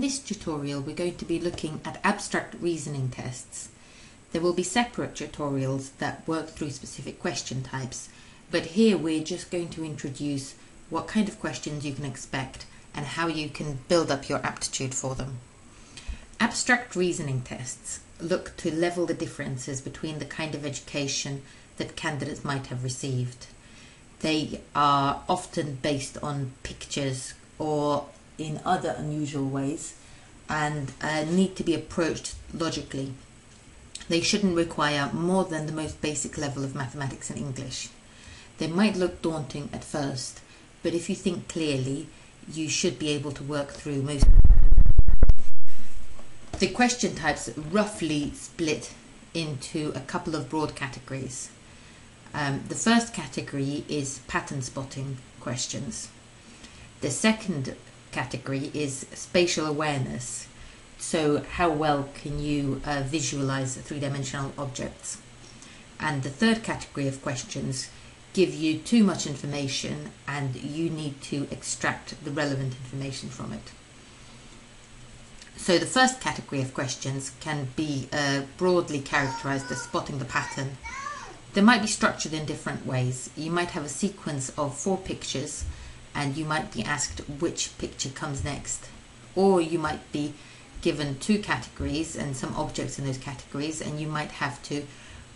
this tutorial we're going to be looking at abstract reasoning tests. There will be separate tutorials that work through specific question types, but here we're just going to introduce what kind of questions you can expect and how you can build up your aptitude for them. Abstract reasoning tests look to level the differences between the kind of education that candidates might have received. They are often based on pictures or in other unusual ways and need to be approached logically. They shouldn't require more than the most basic level of mathematics and English. They might look daunting at first, but if you think clearly, you should be able to work through most. The question types roughly split into a couple of broad categories. The first category is pattern spotting questions. The second category is spatial awareness. So how well can you visualize three-dimensional objects? And the third category of questions give you too much information and you need to extract the relevant information from it. So the first category of questions can be broadly characterized as spotting the pattern. They might be structured in different ways. You might have a sequence of 4 pictures and you might be asked which picture comes next. Or you might be given 2 categories and some objects in those categories, and you might have to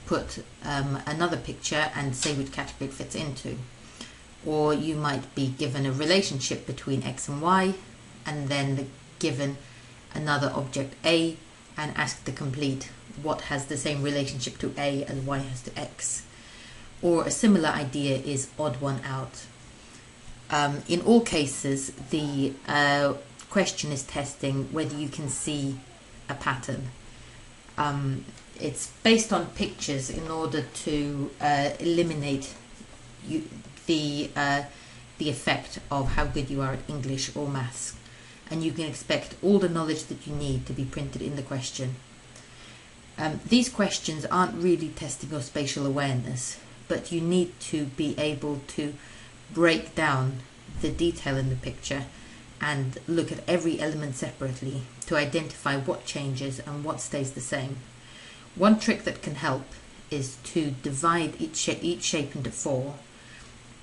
put another picture and say which category it fits into. Or you might be given a relationship between X and Y and then given another object A and asked to complete what has the same relationship to A as Y has to X. Or a similar idea is odd one out. In all cases, the question is testing whether you can see a pattern. It's based on pictures in order to eliminate the effect of how good you are at English or maths. And you can expect all the knowledge that you need to be printed in the question. These questions aren't really testing your spatial awareness, but you need to be able to break down the detail in the picture and look at every element separately to identify what changes and what stays the same. One trick that can help is to divide each shape into 4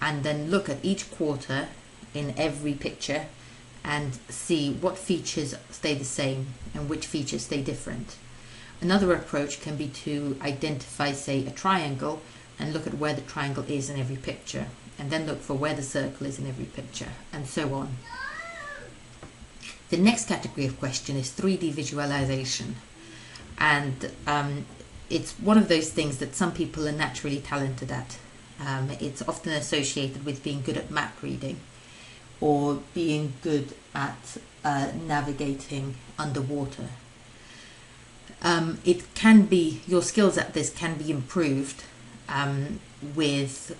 and then look at each quarter in every picture and see what features stay the same and which features stay different. Another approach can be to identify, say, a triangle and look at where the triangle is in every picture, and then look for where the circle is in every picture, and so on. The next category of question is 3D visualization, and it's one of those things that some people are naturally talented at. It's often associated with being good at map reading or being good at navigating underwater. It can be, your skills at this can be improved with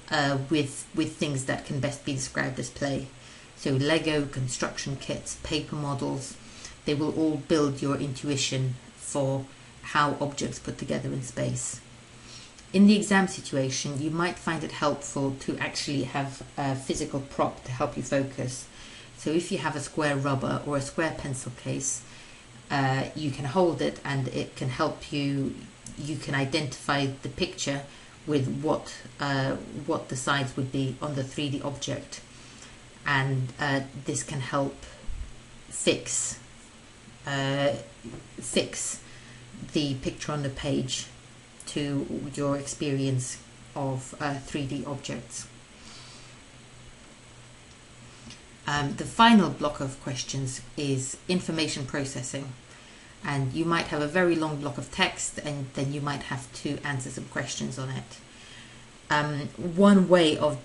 things that can best be described as play. So Lego, construction kits, paper models, they will all build your intuition for how objects put together in space. In the exam situation, you might find it helpful to actually have a physical prop to help you focus. So if you have a square rubber or a square pencil case, you can hold it and it can help you. You can identify the picture with what the sides would be on the 3D object, and this can help fix the picture on the page to your experience of 3D objects. The final block of questions is information processing, and you might have a very long block of text and then you might have to answer some questions on it. One way of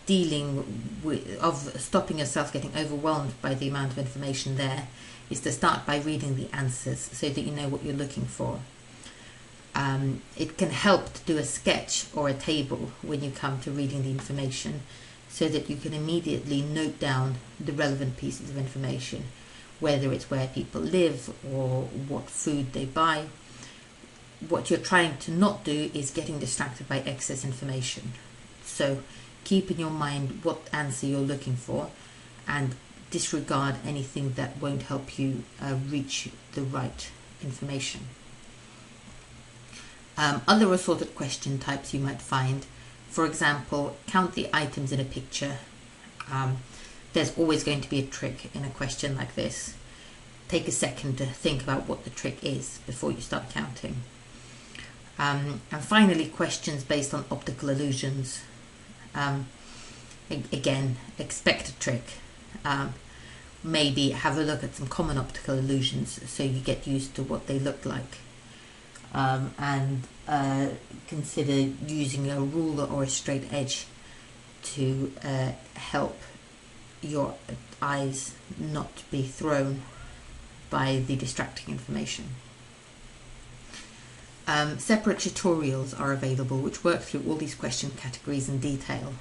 stopping yourself getting overwhelmed by the amount of information there is to start by reading the answers so that you know what you're looking for. It can help to do a sketch or a table when you come to reading the information, so that you can immediately note down the relevant pieces of information, whether it's where people live or what food they buy. What you're trying to not do is getting distracted by excess information. So keep in your mind what answer you're looking for and disregard anything that won't help you reach the right information. Other assorted question types you might find, for example, count the items in a picture. There's always going to be a trick in a question like this. Take a second to think about what the trick is before you start counting. And finally, questions based on optical illusions. Again, expect a trick. Maybe have a look at some common optical illusions so you get used to what they look like. And consider using a ruler or a straight edge to help your eyes not be thrown by the distracting information. Separate tutorials are available which work through all these question categories in detail.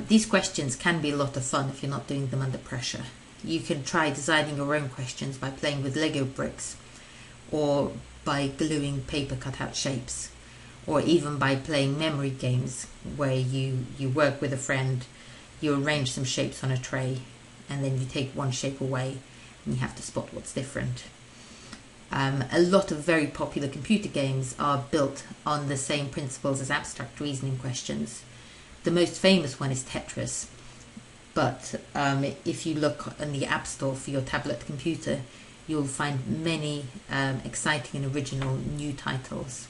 These questions can be a lot of fun if you're not doing them under pressure. You can try designing your own questions by playing with Lego bricks, or by gluing paper cutout shapes, or even by playing memory games where you work with a friend, you arrange some shapes on a tray, and then you take one shape away and you have to spot what's different. A lot of very popular computer games are built on the same principles as abstract reasoning questions. The most famous one is Tetris, but if you look in the App Store for your tablet computer, you'll find many exciting and original new titles.